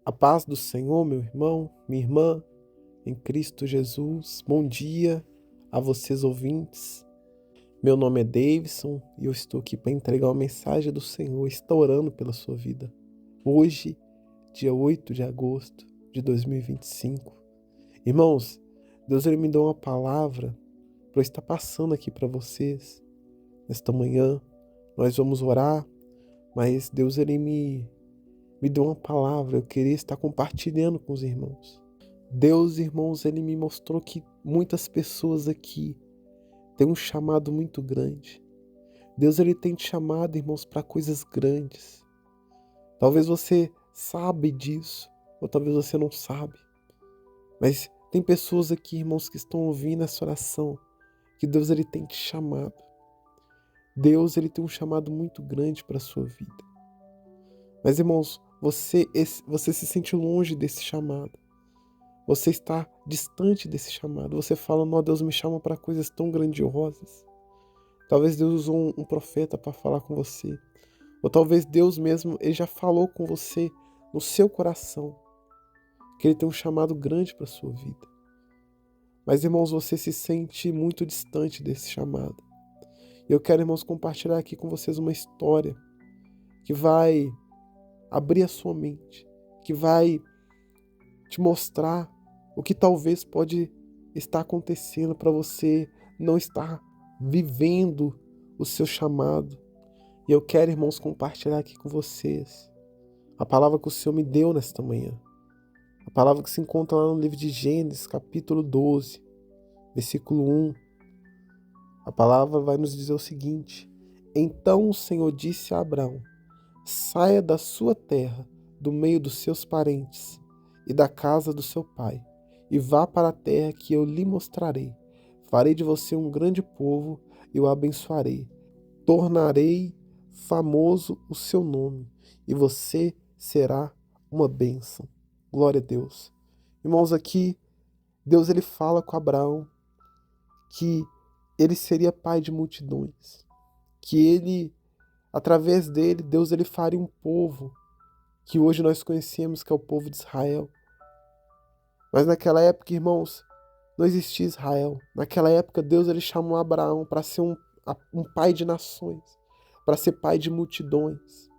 A paz do Senhor, meu irmão, minha irmã, em Cristo Jesus. Bom dia a vocês ouvintes. Meu nome é Davidson e eu estou aqui para entregar uma mensagem do Senhor. Estou orando pela sua vida. Hoje, dia 8 de agosto de 2025. Irmãos, Deus ele me deu uma palavra para eu estar passando aqui para vocês. Nesta manhã, nós vamos orar, mas Deus ele me deu uma palavra, eu queria estar compartilhando com os irmãos. Deus, irmãos, ele me mostrou que muitas pessoas aqui têm um chamado muito grande. Deus, ele tem te chamado, irmãos, para coisas grandes. Talvez você sabe disso, ou talvez você não sabe. Mas tem pessoas aqui, irmãos, que estão ouvindo essa oração, que Deus, ele tem te chamado. Deus, ele tem um chamado muito grande para a sua vida. Mas, irmãos, você se sente longe desse chamado. Você está distante desse chamado. Você fala, não, Deus me chama para coisas tão grandiosas. Talvez Deus usou um profeta para falar com você. Ou talvez Deus mesmo, ele já falou com você no seu coração. Que ele tem um chamado grande para a sua vida. Mas, irmãos, você se sente muito distante desse chamado. E eu quero, irmãos, compartilhar aqui com vocês uma história que vai abrir a sua mente, que vai te mostrar o que talvez pode estar acontecendo para você não estar vivendo o seu chamado. E eu quero, irmãos, compartilhar aqui com vocês a palavra que o Senhor me deu nesta manhã. A palavra que se encontra lá no livro de Gênesis, capítulo 12, versículo 1. A palavra vai nos dizer o seguinte: Então o Senhor disse a Abraão: Saia da sua terra, do meio dos seus parentes e da casa do seu pai, e vá para a terra que eu lhe mostrarei. Farei de você um grande povo e o abençoarei. Tornarei famoso o seu nome, e você será uma bênção. Glória a Deus. Irmãos, aqui, Deus ele fala com Abraão que ele seria pai de multidões, que ele, através dele, Deus ele faria um povo que hoje nós conhecemos, que é o povo de Israel. Mas naquela época, irmãos, não existia Israel. Naquela época, Deus ele chamou Abraão para ser um pai de nações, para ser pai de multidões.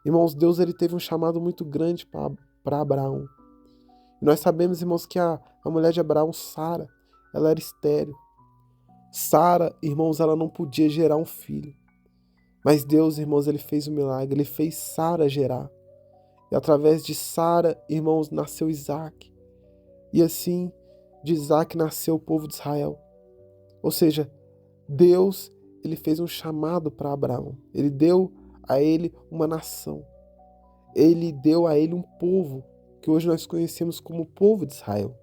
Irmãos, Deus ele teve um chamado muito grande para Abraão. E nós sabemos, irmãos, que a mulher de Abraão, Sara, ela era estéril. Sara, irmãos, ela não podia gerar um filho. Mas Deus, irmãos, ele fez um milagre, ele fez Sara gerar. E através de Sara, irmãos, nasceu Isaac. E assim, de Isaac nasceu o povo de Israel. Ou seja, Deus, ele fez um chamado para Abraão. Ele deu a ele uma nação. Ele deu a ele um povo, que hoje nós conhecemos como o povo de Israel.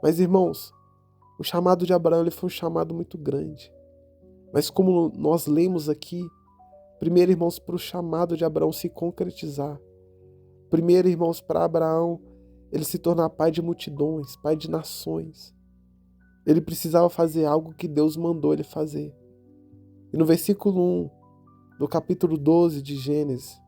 Mas, irmãos, o chamado de Abraão ele foi um chamado muito grande. Mas como nós lemos aqui, primeiro, irmãos, para o chamado de Abraão se concretizar. Primeiro, irmãos, para Abraão, ele se tornar pai de multidões, pai de nações. Ele precisava fazer algo que Deus mandou ele fazer. E no versículo 1 do capítulo 12 de Gênesis,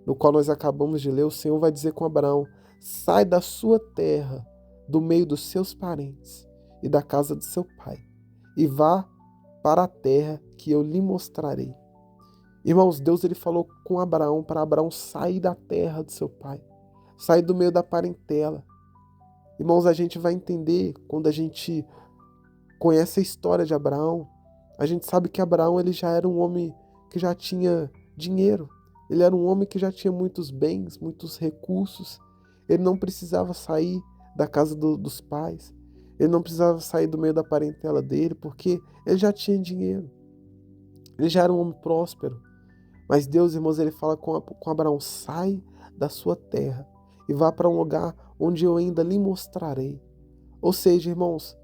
no qual nós acabamos de ler, o Senhor vai dizer com Abraão: sai da sua terra, do meio dos seus parentes e da casa de seu pai, e vá para a terra que eu lhe mostrarei. Irmãos, Deus ele falou com Abraão para Abraão sair da terra de seu pai, sair do meio da parentela. Irmãos, a gente vai entender quando a gente conhece a história de Abraão, a gente sabe que Abraão ele já era um homem que já tinha dinheiro, ele era um homem que já tinha muitos bens, muitos recursos, ele não precisava sair da casa dos pais, ele não precisava sair do meio da parentela dele, porque ele já tinha dinheiro, ele já era um homem próspero. Mas Deus, irmãos, ele fala com Abraão: sai da sua terra e vá para um lugar onde eu ainda lhe mostrarei. Ou seja, irmãos,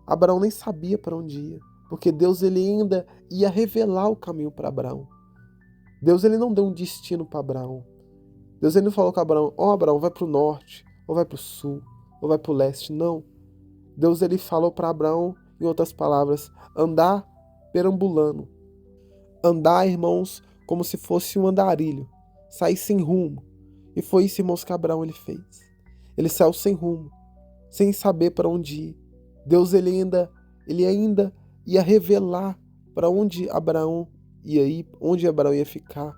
Abraão nem sabia para onde ia, porque Deus ele ainda ia revelar o caminho para Abraão. Deus ele não deu um destino para Abraão. Deus ele não falou com Abraão: Abraão, vai para o norte, ou vai para o sul, ou vai para o leste. Não. Deus ele falou para Abraão, em outras palavras, andar perambulando. Andar, irmãos, como se fosse um andarilho, sair sem rumo. E foi isso, irmãos, que Abraão ele fez. Ele saiu sem rumo, sem saber para onde ir. Deus ele ainda ia revelar para onde Abraão ia ir, onde Abraão ia ficar.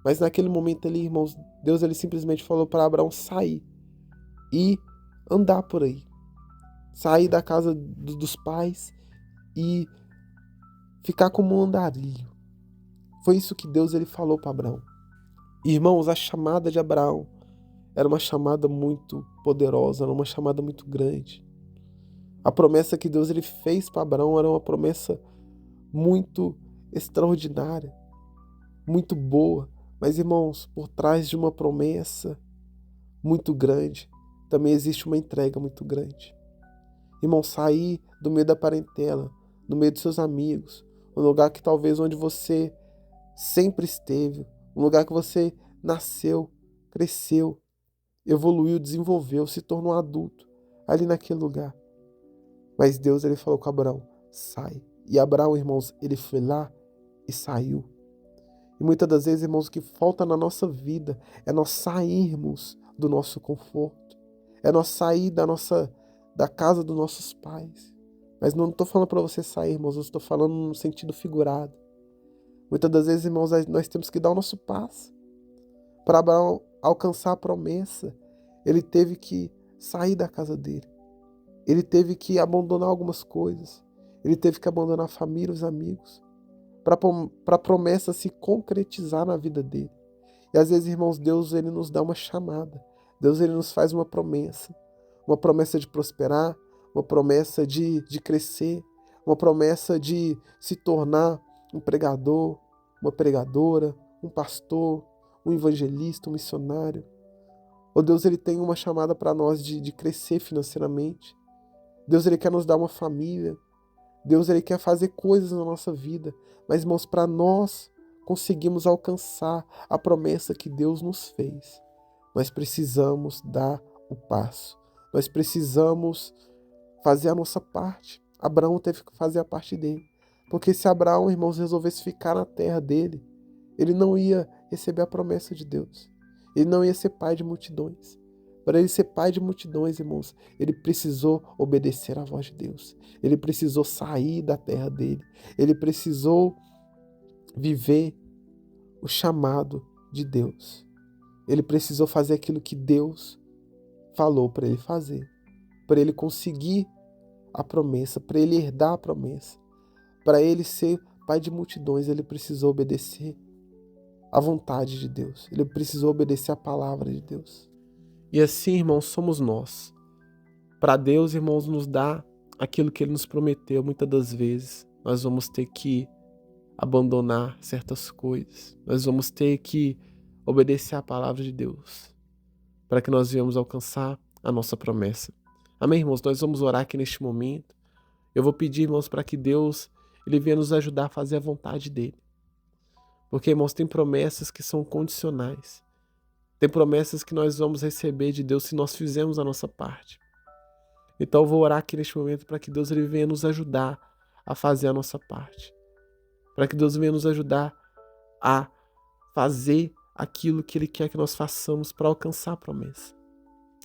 Mas naquele momento ali, irmãos, Deus ele simplesmente falou para Abraão sair e andar por aí. Sair da casa dos pais e ficar como um andarilho. Foi isso que Deus ele falou para Abraão. Irmãos, a chamada de Abraão era uma chamada muito poderosa, era uma chamada muito grande. A promessa que Deus ele fez para Abraão era uma promessa muito extraordinária, muito boa. Mas, irmãos, por trás de uma promessa muito grande, também existe uma entrega muito grande. Irmão, sair do meio da parentela, no meio dos seus amigos, um lugar que talvez onde você sempre esteve, um lugar que você nasceu, cresceu, evoluiu, desenvolveu, se tornou adulto, ali naquele lugar. Mas Deus, ele falou com Abraão, sai. E Abraão, irmãos, ele foi lá e saiu. E muitas das vezes, irmãos, o que falta na nossa vida é nós sairmos do nosso conforto, é nós sair da casa dos nossos pais. Mas não estou falando para você sair, irmãos, eu estou falando no sentido figurado. Muitas das vezes, irmãos, nós temos que dar o nosso passo. Para Abraão alcançar a promessa, ele teve que sair da casa dele. Ele teve que abandonar algumas coisas. Ele teve que abandonar a família, os amigos, para a promessa se concretizar na vida dele. E às vezes, irmãos, Deus ele nos dá uma chamada. Deus ele nos faz uma promessa de prosperar, uma promessa de crescer, uma promessa de se tornar um pregador, uma pregadora, um pastor, um evangelista, um missionário. Ou Deus ele tem uma chamada para nós de crescer financeiramente. Deus ele quer nos dar uma família. Deus ele quer fazer coisas na nossa vida. Mas, irmãos, para nós conseguirmos alcançar a promessa que Deus nos fez, nós precisamos dar o passo. Nós precisamos fazer a nossa parte. Abraão teve que fazer a parte dele. Porque se Abraão, irmãos, resolvesse ficar na terra dele, ele não ia receber a promessa de Deus. Ele não ia ser pai de multidões. Para ele ser pai de multidões, irmãos, ele precisou obedecer à voz de Deus. Ele precisou sair da terra dele. Ele precisou viver o chamado de Deus. Ele precisou fazer aquilo que Deus falou para ele fazer. Para ele conseguir a promessa, para ele herdar a promessa. Para ele ser pai de multidões, ele precisou obedecer à vontade de Deus. Ele precisou obedecer à palavra de Deus. E assim, irmãos, somos nós. Para Deus, irmãos, nos dar aquilo que Ele nos prometeu, muitas das vezes, nós vamos ter que abandonar certas coisas. Nós vamos ter que obedecer à palavra de Deus para que nós venhamos alcançar a nossa promessa. Amém, irmãos? Nós vamos orar aqui neste momento. Eu vou pedir, irmãos, para que Deus Ele venha nos ajudar a fazer a vontade dEle. Porque, irmãos, tem promessas que são condicionais. Tem promessas que nós vamos receber de Deus se nós fizermos a nossa parte. Então eu vou orar aqui neste momento para que Deus ele venha nos ajudar a fazer a nossa parte. Para que Deus venha nos ajudar a fazer aquilo que Ele quer que nós façamos para alcançar a promessa.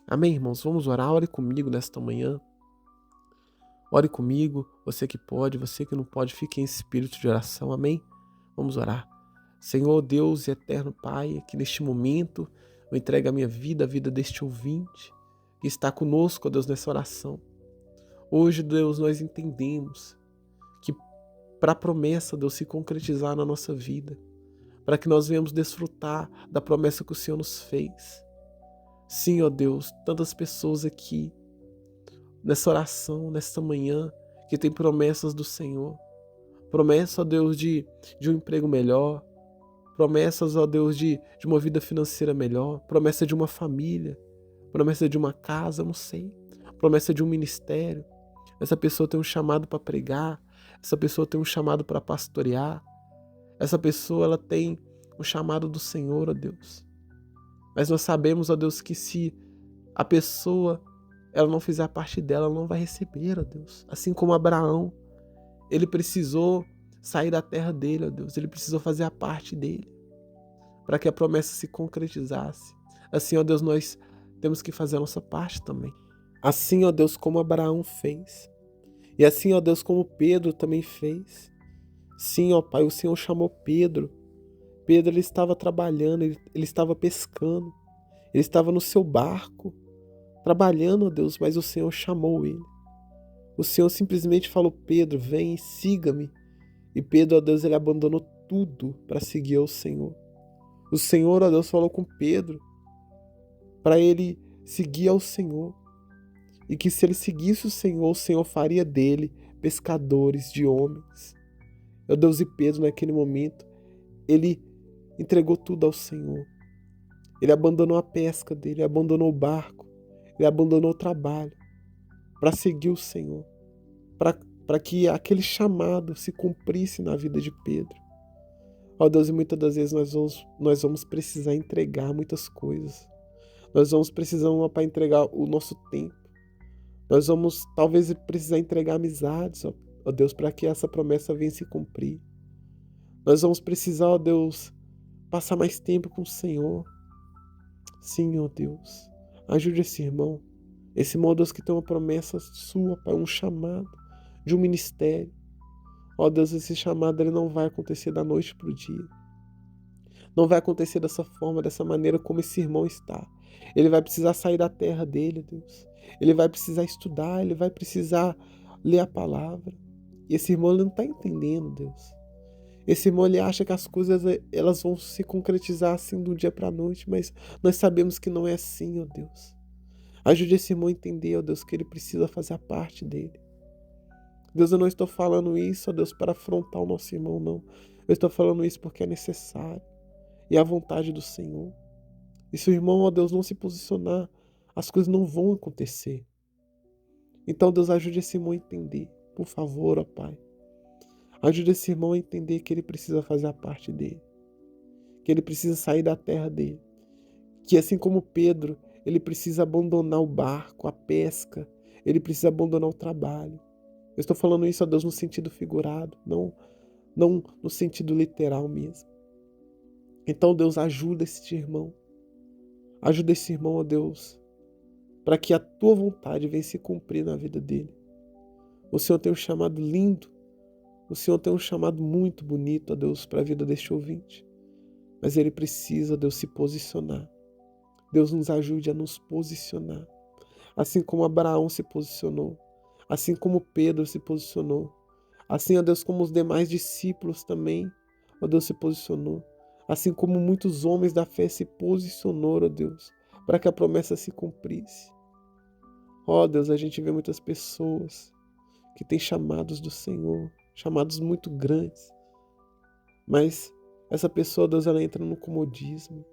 Amém, irmãos? Vamos orar. Ore comigo nesta manhã. Ore comigo. Você que pode, você que não pode, fique em espírito de oração. Amém? Vamos orar. Senhor Deus e eterno Pai, que neste momento eu entrego a minha vida, a vida deste ouvinte que está conosco, ó Deus, nessa oração. Hoje, Deus, nós entendemos que para a promessa, Deus, se concretizar na nossa vida, para que nós venhamos desfrutar da promessa que o Senhor nos fez. Sim, ó Deus, tantas pessoas aqui, nessa oração, nesta manhã, que tem promessas do Senhor. Promessa, ó Deus, de um emprego melhor. Promessas, ó Deus, de uma vida financeira melhor. Promessa de uma família. Promessa de uma casa, não sei. Promessa de um ministério. Essa pessoa tem um chamado para pregar. Essa pessoa tem um chamado para pastorear. Essa pessoa ela tem um chamado do Senhor, ó Deus. Mas nós sabemos, ó Deus, que se a pessoa ela não fizer a parte dela, ela não vai receber, ó Deus. Assim como Abraão, ele precisou sair da terra dele, ó Deus. Ele precisou fazer a parte dele para que a promessa se concretizasse. Assim, ó Deus, nós temos que fazer a nossa parte também. Assim, ó Deus, como Abraão fez. E assim, ó Deus, como Pedro também fez. Sim, ó Pai, o Senhor chamou Pedro. Pedro, ele estava trabalhando, ele estava pescando. Ele estava no seu barco, trabalhando, ó Deus, mas o Senhor chamou ele. O Senhor simplesmente falou: Pedro, vem e siga-me. E Pedro, ó Deus, ele abandonou tudo para seguir ao Senhor. O Senhor, ó Deus, falou com Pedro para ele seguir ao Senhor. E que se ele seguisse o Senhor faria dele pescadores de homens. Ó Deus, e Pedro, naquele momento, ele entregou tudo ao Senhor. Ele abandonou a pesca dele, ele abandonou o barco, ele abandonou o trabalho para seguir o Senhor, para que aquele chamado se cumprisse na vida de Pedro. Ó Deus, e muitas das vezes nós vamos precisar entregar muitas coisas. Nós vamos precisar, ó Pai, entregar o nosso tempo. Nós vamos talvez precisar entregar amizades, ó Deus, para que essa promessa venha se cumprir. Nós vamos precisar, ó Deus, passar mais tempo com o Senhor. Sim, ó Deus, ajude esse irmão. Esse irmão, ó Deus, que tem uma promessa sua, Pai, um chamado de um ministério. Ó Deus, esse chamado ele não vai acontecer da noite para o dia. Não vai acontecer dessa forma, dessa maneira como esse irmão está. Ele vai precisar sair da terra dele, Deus. Ele vai precisar estudar, ele vai precisar ler a palavra. E esse irmão ele não está entendendo, Deus. Esse irmão ele acha que as coisas elas vão se concretizar assim do dia para a noite, mas nós sabemos que não é assim, ó Deus. Ajude esse irmão a entender, ó Deus, que ele precisa fazer a parte dele. Deus, eu não estou falando isso, ó Deus, para afrontar o nosso irmão, não. Eu estou falando isso porque é necessário. E é a vontade do Senhor. E se o irmão, ó Deus, não se posicionar, as coisas não vão acontecer. Então, Deus, ajude esse irmão a entender. Por favor, ó Pai. Ajude esse irmão a entender que ele precisa fazer a parte dele. Que ele precisa sair da terra dele. Que assim como Pedro, ele precisa abandonar o barco, a pesca. Ele precisa abandonar o trabalho. Eu estou falando isso, ó Deus, no sentido figurado, não no sentido literal mesmo. Então, Deus, ajuda esse irmão. Ajuda esse irmão, ó Deus, para que a tua vontade venha se cumprir na vida dele. O Senhor tem um chamado lindo. O Senhor tem um chamado muito bonito, ó Deus, para a vida deste ouvinte. Mas ele precisa, Deus, se posicionar. Deus nos ajude a nos posicionar. Assim como Abraão se posicionou. Assim como Pedro se posicionou. Assim, ó Deus, como os demais discípulos também, ó Deus, se posicionou. Assim como muitos homens da fé se posicionaram, ó Deus, para que a promessa se cumprisse. Ó Deus, a gente vê muitas pessoas que têm chamados do Senhor, chamados muito grandes. Mas essa pessoa, Deus, ela entra no comodismo.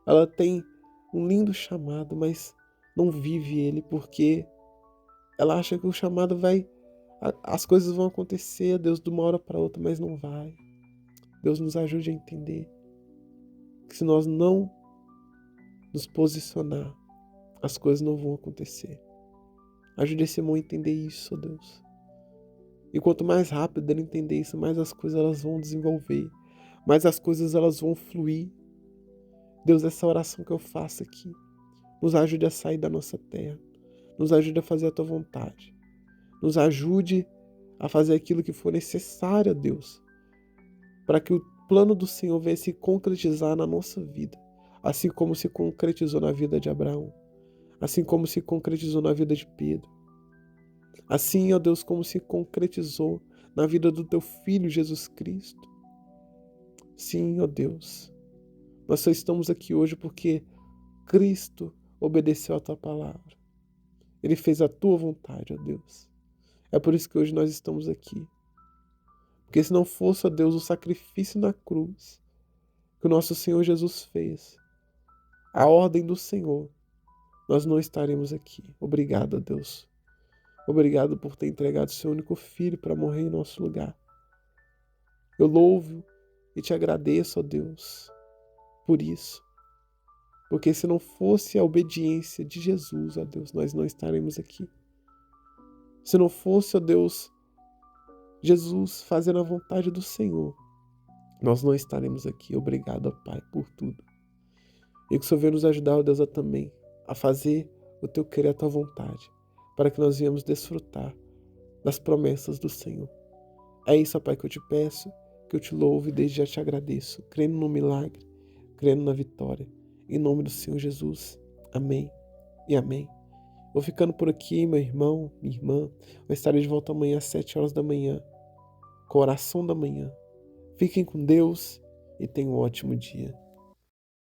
Ela tem um lindo chamado, mas não vive ele porque ela acha que o chamado as coisas vão acontecer, Deus, de uma hora para outra, mas não vai. Deus nos ajude a entender que se nós não nos posicionar, as coisas não vão acontecer. Ajude esse irmão a entender isso, ó Deus. E quanto mais rápido ele entender isso, mais as coisas elas vão desenvolver, mais as coisas elas vão fluir. Deus, essa oração que eu faço aqui, nos ajude a sair da nossa terra, nos ajude a fazer a tua vontade, nos ajude a fazer aquilo que for necessário, ó Deus, para que o plano do Senhor venha se concretizar na nossa vida, assim como se concretizou na vida de Abraão, assim como se concretizou na vida de Pedro, assim, ó Deus, como se concretizou na vida do teu Filho Jesus Cristo. Sim, ó Deus, nós só estamos aqui hoje porque Cristo obedeceu a tua palavra. Ele fez a tua vontade, ó Deus. É por isso que hoje nós estamos aqui. Porque se não fosse, ó Deus, o sacrifício na cruz que o nosso Senhor Jesus fez, a ordem do Senhor, nós não estaremos aqui. Obrigado, ó Deus. Obrigado por ter entregado o seu único filho para morrer em nosso lugar. Eu louvo e te agradeço, ó Deus, por isso. Porque se não fosse a obediência de Jesus, ó Deus, nós não estaremos aqui. Se não fosse, ó Deus, Jesus fazendo a vontade do Senhor, nós não estaremos aqui. Obrigado, ó Pai, por tudo. E que o Senhor venha nos ajudar, ó Deus, também a fazer o Teu querer, a Tua vontade, para que nós venhamos desfrutar das promessas do Senhor. É isso, ó Pai, que eu te peço, que eu te louvo e desde já te agradeço, crendo no milagre, crendo na vitória. Em nome do Senhor Jesus. Amém e amém. Vou ficando por aqui, meu irmão, minha irmã. Eu estarei de volta amanhã às 7 horas da manhã, com a oração da manhã. Fiquem com Deus e tenham um ótimo dia.